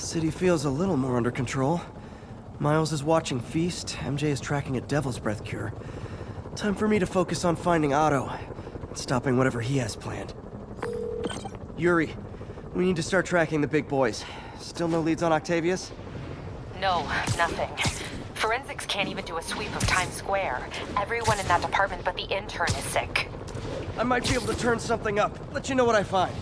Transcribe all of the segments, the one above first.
City feels a little more under control. Miles is watching Feast, MJ is tracking a Devil's Breath cure. Time for me to focus on finding Otto, and stopping whatever he has planned. Yuri, we need to start tracking the big boys. Still no leads on Octavius? No, nothing. Forensics can't even do a sweep of Times Square. Everyone in that department but the intern is sick. I might be able to turn something up. Let you know what I find.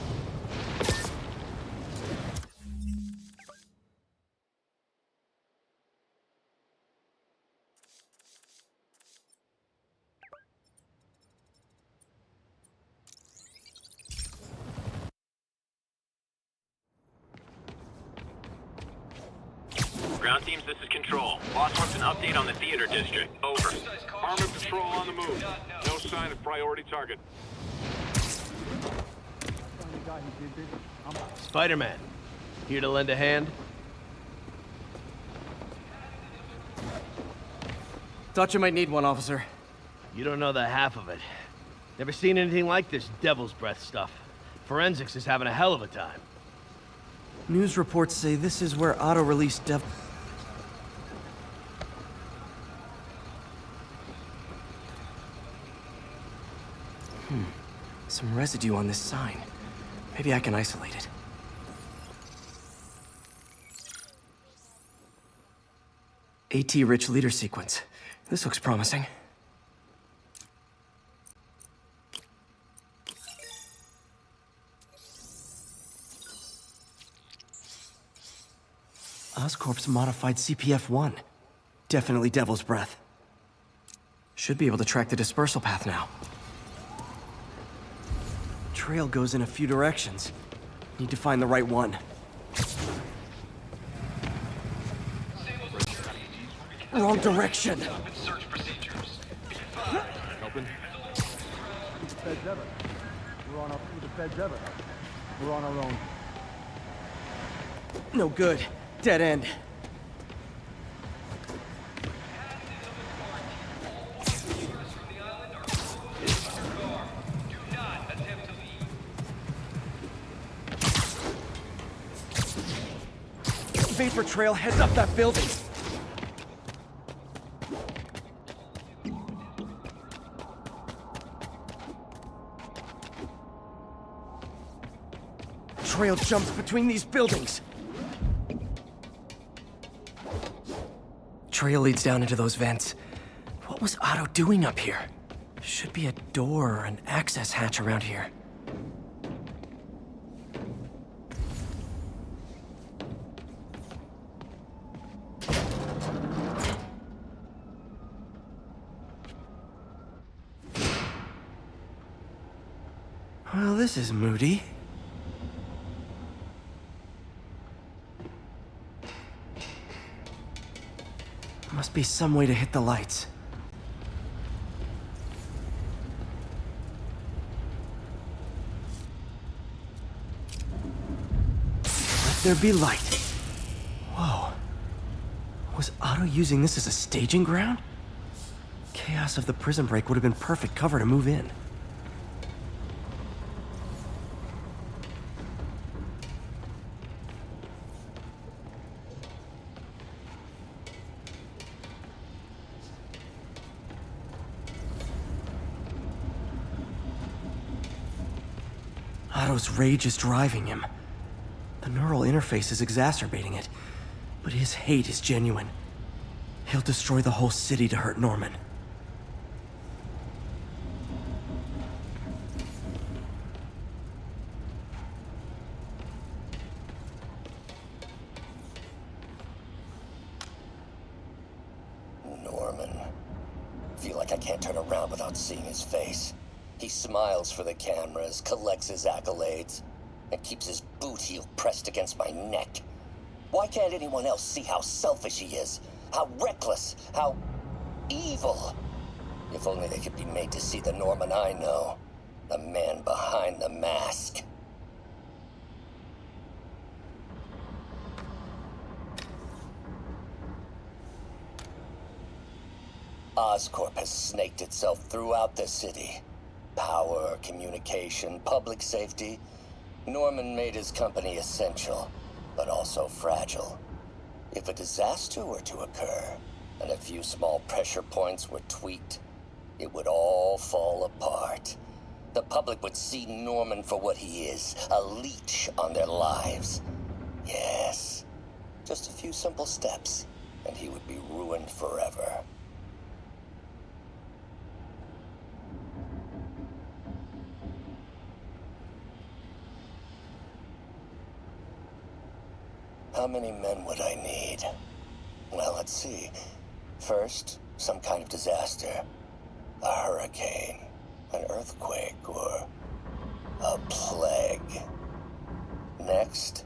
Ground teams, this is Control. Boss wants an update on the theater district. Over. Armored patrol on the move. No sign of priority target. Spider-Man, here to lend a hand? Thought you might need one, officer. You don't know the half of it. Never seen anything like this Devil's Breath stuff. Forensics is having a hell of a time. News reports say this is where Otto released Some residue on this sign. Maybe I can isolate it. AT-rich leader sequence. This looks promising. Oscorp's modified CPF-1. Definitely Devil's Breath. Should be able to track the dispersal path now. Trail goes in a few directions. Need to find the right one. Wrong direction! Open. Feds ever. We're on the feds ever. We're on our own. No good. Dead end. Vapor trail heads up that building. Trail jumps between these buildings. Trail leads down into those vents. What was Otto doing up here? Should be a door or an access hatch around here. Well, this is moody. Must be some way to hit the lights. Let there be light. Whoa. Was Otto using this as a staging ground? Chaos of the prison break would have been perfect cover to move in. Otto's rage is driving him. The neural interface is exacerbating it, but his hate is genuine. He'll destroy the whole city to hurt Norman. Norman. Feel like I can't turn around without seeing his face. He smiles for the cameras, collects his accolades, and keeps his boot heel pressed against my neck. Why can't anyone else see how selfish he is? How reckless? How evil? If only they could be made to see the Norman I know. The man behind the mask. Oscorp has snaked itself throughout the city. Power, communication, public safety. Norman made his company essential. but also fragile. If a disaster were to occur, and a few small pressure points were tweaked, it would all fall apart. The public would see Norman for what he is, a leech on their lives. Yes, just a few simple steps, and he would be ruined forever. How many men would I need? Well, let's see. First, some kind of disaster. A hurricane, an earthquake, or a plague. Next,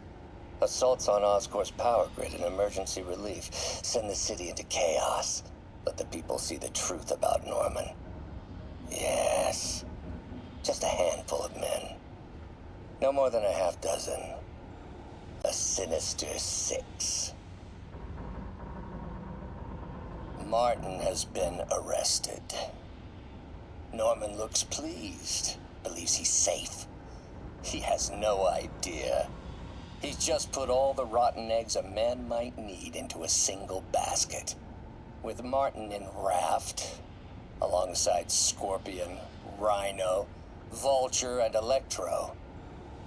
assaults on Oscorp's power grid and emergency relief. Send the city into chaos. Let the people see the truth about Norman. Yes, just a handful of men. No more than a half dozen. A sinister 6. Martin has been arrested. Norman looks pleased, believes he's safe. He has no idea. He's just put all the rotten eggs a man might need into a single basket. With Martin in raft, alongside Scorpion, Rhino, Vulture, and Electro,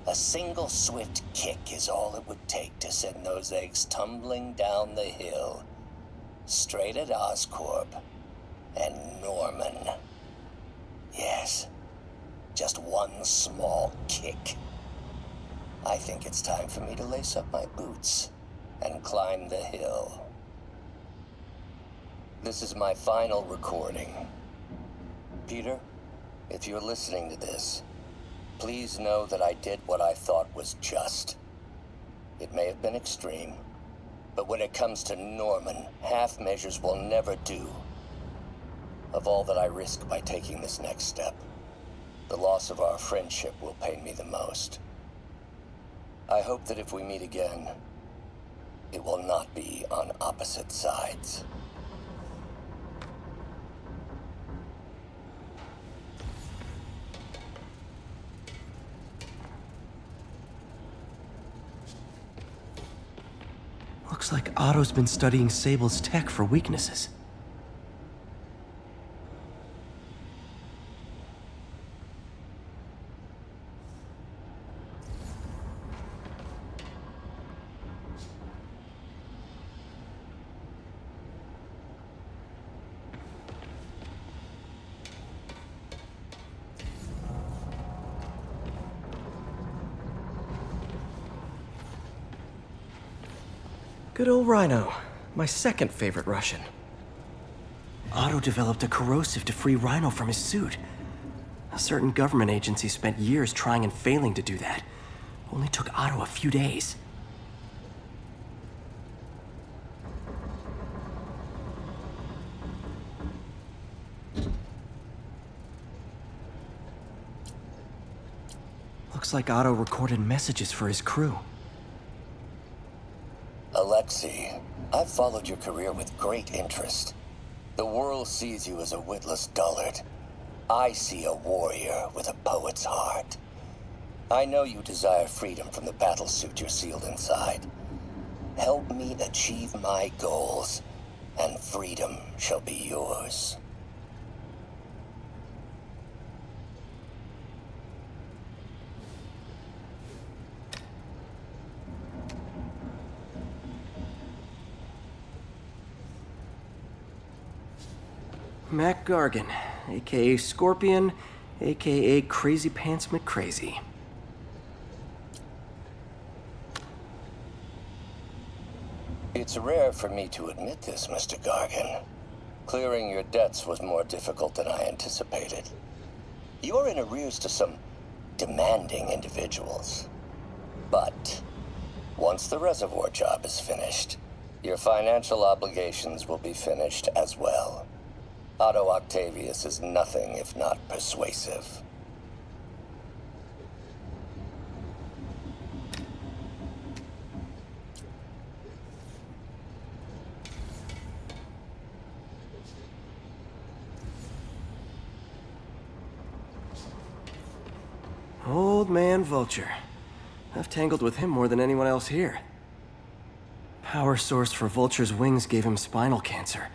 a single swift kick is all it would take to send those eggs tumbling down the hill, straight at Oscorp and Norman. Yes, just one small kick. I think it's time for me to lace up my boots and climb the hill. This is my final recording. Peter, if you're listening to this, please know that I did what I thought was just. It may have been extreme, but when it comes to Norman, half measures will never do. Of all that I risk by taking this next step, the loss of our friendship will pain me the most. I hope that if we meet again, it will not be on opposite sides. Looks like Otto's been studying Sable's tech for weaknesses. Good old Rhino, my second favorite Russian. Otto developed a corrosive to free Rhino from his suit. A certain government agency spent years trying and failing to do that. Only took Otto a few days. Looks like Otto recorded messages for his crew. Alexei, I've followed your career with great interest. The world sees you as a witless dullard. I see a warrior with a poet's heart. I know you desire freedom from the battlesuit you're sealed inside. Help me achieve my goals, and freedom shall be yours. Mac Gargan, aka Scorpion, aka Crazy Pants McCrazy. It's rare for me to admit this, Mr. Gargan. Clearing your debts was more difficult than I anticipated. You're in arrears to some demanding individuals. But once the reservoir job is finished, your financial obligations will be finished as well. Otto Octavius is nothing if not persuasive. Old man Vulture. I've tangled with him more than anyone else here. Power source for Vulture's wings gave him spinal cancer,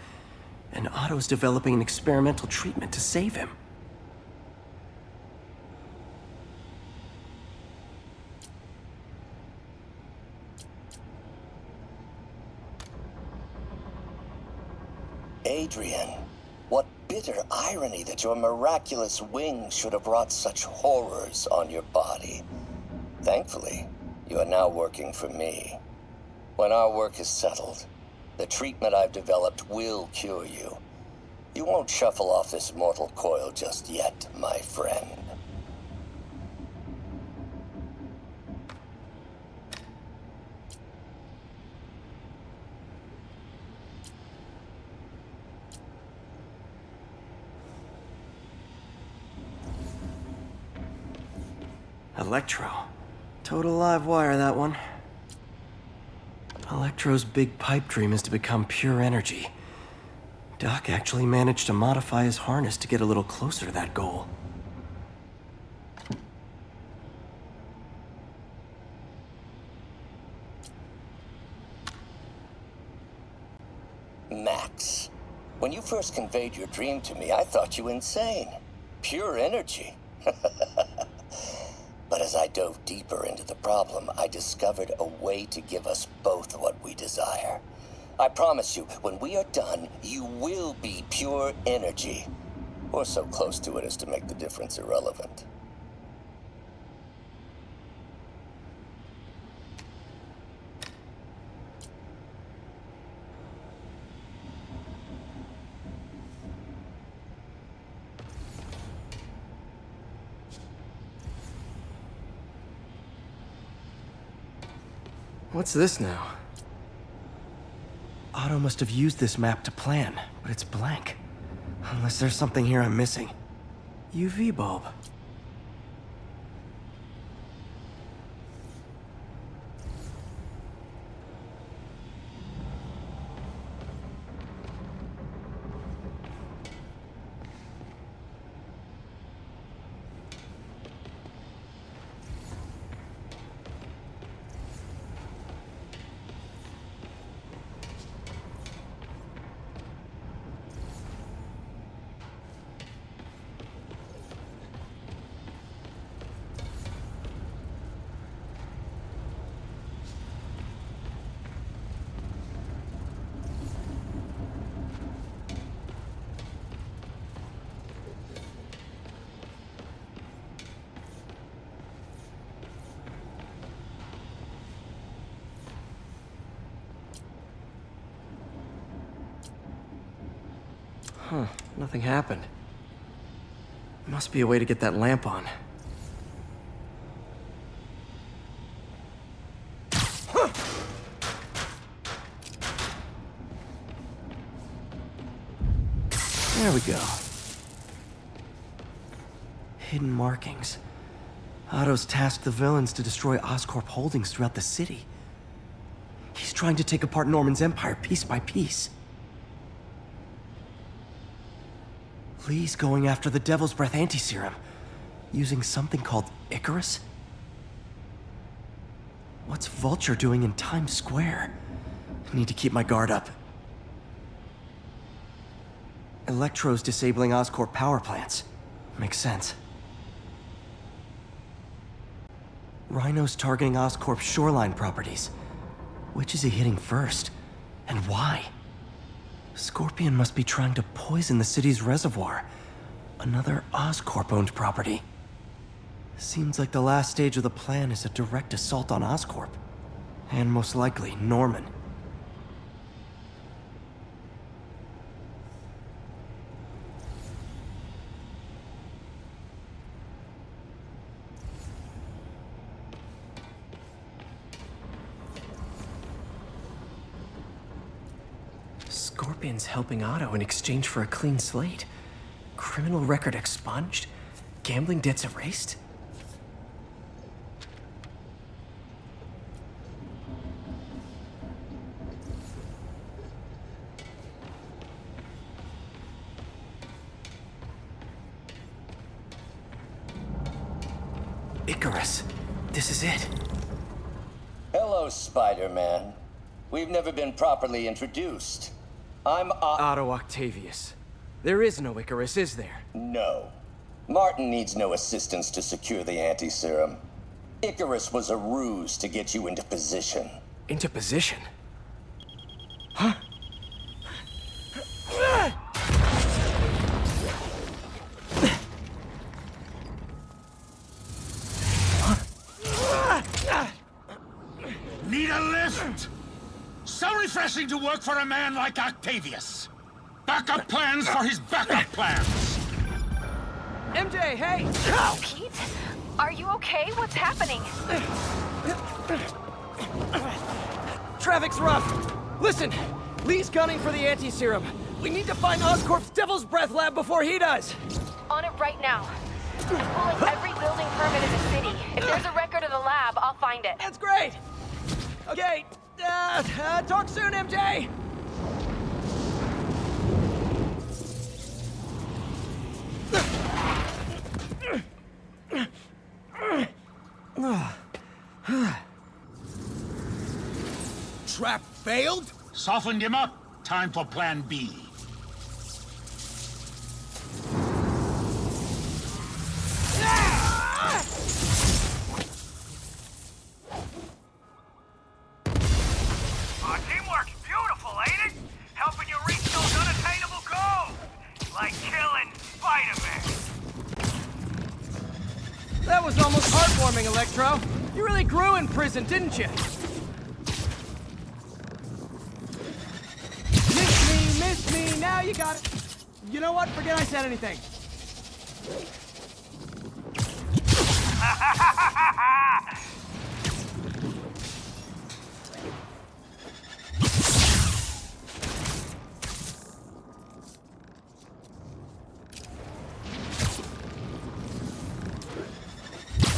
and Otto's developing an experimental treatment to save him. Adrian, what bitter irony that your miraculous wings should have brought such horrors on your body. Thankfully, you are now working for me. When our work is settled, the treatment I've developed will cure you. You won't shuffle off this mortal coil just yet, my friend. Electro. Total live wire, that one. Electro's big pipe dream is to become pure energy. Doc actually managed to modify his harness to get a little closer to that goal. Max, when you first conveyed your dream to me, I thought you insane. Pure energy. But as I dove deeper into the problem, I discovered a way to give us both what we desire. I promise you, when we are done, you will be pure energy. Or so close to it as to make the difference irrelevant. What's this now? Otto must have used this map to plan, but it's blank. Unless there's something here I'm missing. UV bulb. Huh, nothing happened. Must be a way to get that lamp on. There we go. Hidden markings. Otto's tasked the villains to destroy Oscorp holdings throughout the city. He's trying to take apart Norman's empire piece by piece. Lee's going after the Devil's Breath anti-serum, using something called Icarus? What's Vulture doing in Times Square? I need to keep my guard up. Electro's disabling Oscorp power plants. Makes sense. Rhino's targeting Oscorp's shoreline properties. Which is he hitting first? And why? Scorpion must be trying to poison the city's reservoir. Another Oscorp-owned property. Seems like the last stage of the plan is a direct assault on Oscorp. And most likely, Norman. Scorpion's helping Otto in exchange for a clean slate. Criminal record expunged? Gambling debts erased? Icarus. This is it. Hello, Spider-Man. We've never been properly introduced. I'm Otto Octavius. There is no Icarus, is there? No. Martin needs no assistance to secure the anti-serum. Icarus was a ruse to get you into position. Into position? Huh? Need a lift? So refreshing to work for a man like Octavius. Backup plans for his backup plans. MJ, hey! Pete? Are you okay? What's happening? Traffic's rough. Listen, Lee's gunning for the anti-serum. We need to find Oscorp's Devil's Breath lab before he does. On it right now. I'm pulling every building permit in the city. If there's a record of the lab, I'll find it. That's great. Okay, talk soon, MJ. Trap failed? Softened him up. Time for plan B. Our teamwork's beautiful, ain't it? Helping you reach those unattainable goals. Like killing Spider-Man. That was almost heartwarming, Electro. You really grew in prison, didn't you? Miss me, now you got it. You know what? Forget I said anything.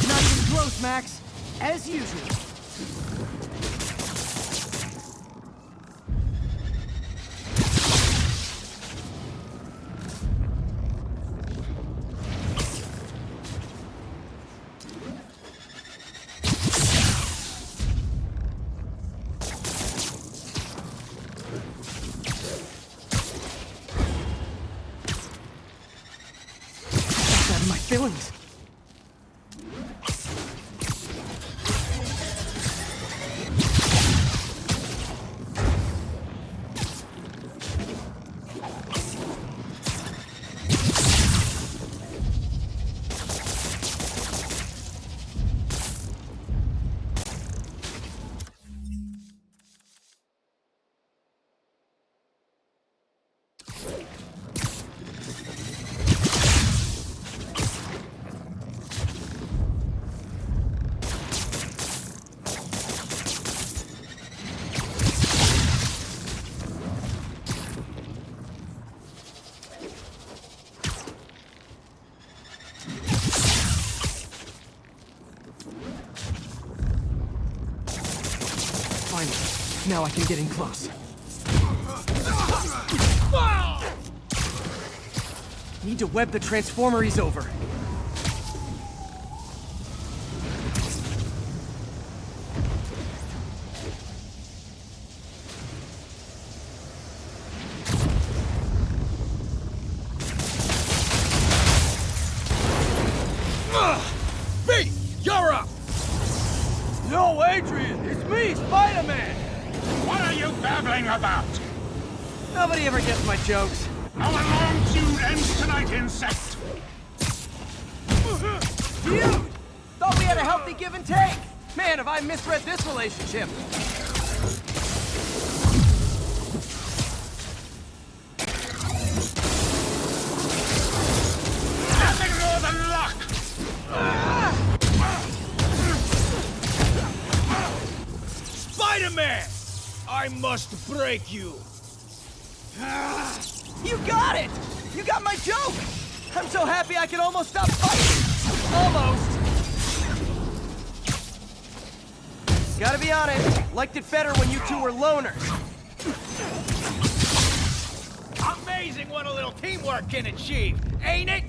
Not even close, Max. As usual. My feelings. Finally, now I can get in close. Need to web the transformer he's over. Me! You're up! No, Adrian! It's me, Spider-Man! What are you babbling about? Nobody ever gets my jokes. Our long feud ends tonight, insect! Feud! Thought we had a healthy give and take! Man, have I misread this relationship! Nothing more than luck! Spider-Man! I must break you! You got it! You got my joke! I'm so happy I can almost stop fighting! Almost! Gotta be honest, liked it better when you two were loners. Amazing what a little teamwork can achieve, ain't it?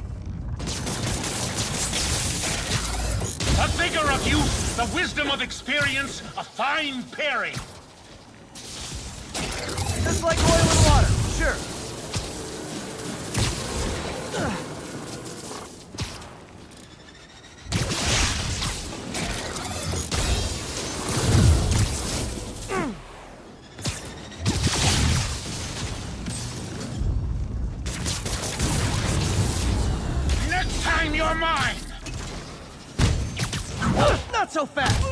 The vigor of youth, the wisdom of experience, a fine pairing. Just like oil and water, sure. Next time you're mine! Not so fast!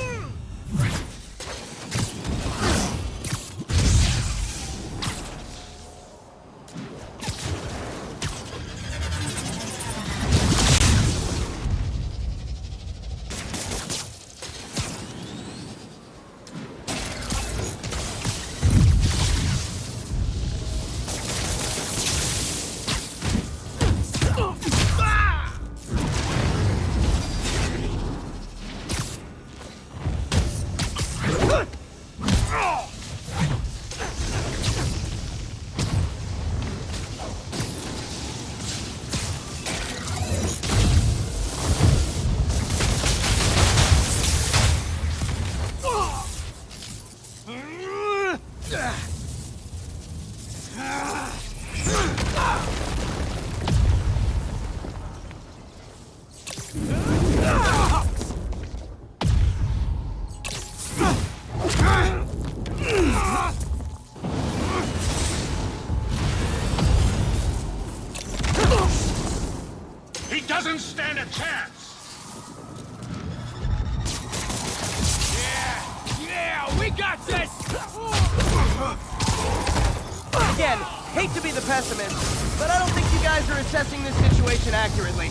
He doesn't stand a chance! Yeah, we got this! Again, hate to be the pessimist, but I don't think you guys are assessing this situation accurately.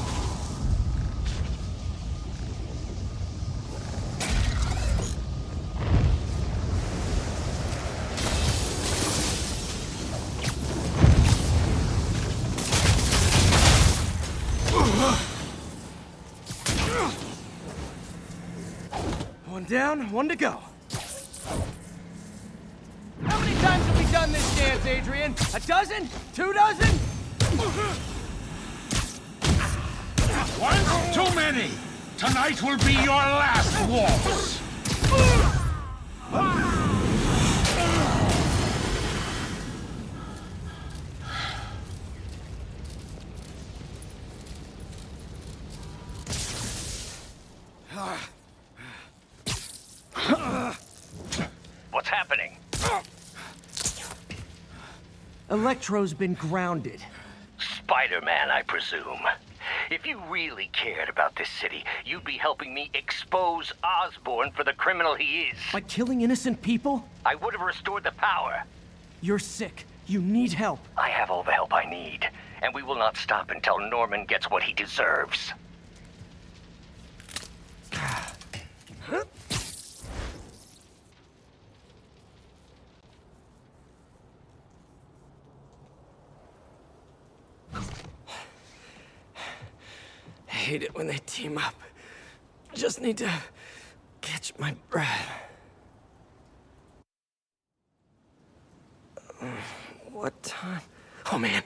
One down, one to go. How many times have we done this dance, Adrian? A dozen? 2 dozen? One too many! Tonight will be your last waltz! What's happening? Electro's been grounded. Spider-Man, I presume. If you really cared about this city, you'd be helping me expose Osborn for the criminal he is. By killing innocent people? I would have restored the power. You're sick. You need help. I have all the help I need, and we will not stop until Norman gets what he deserves. I hate it when they team up. Just need to catch my breath. What time? Oh man,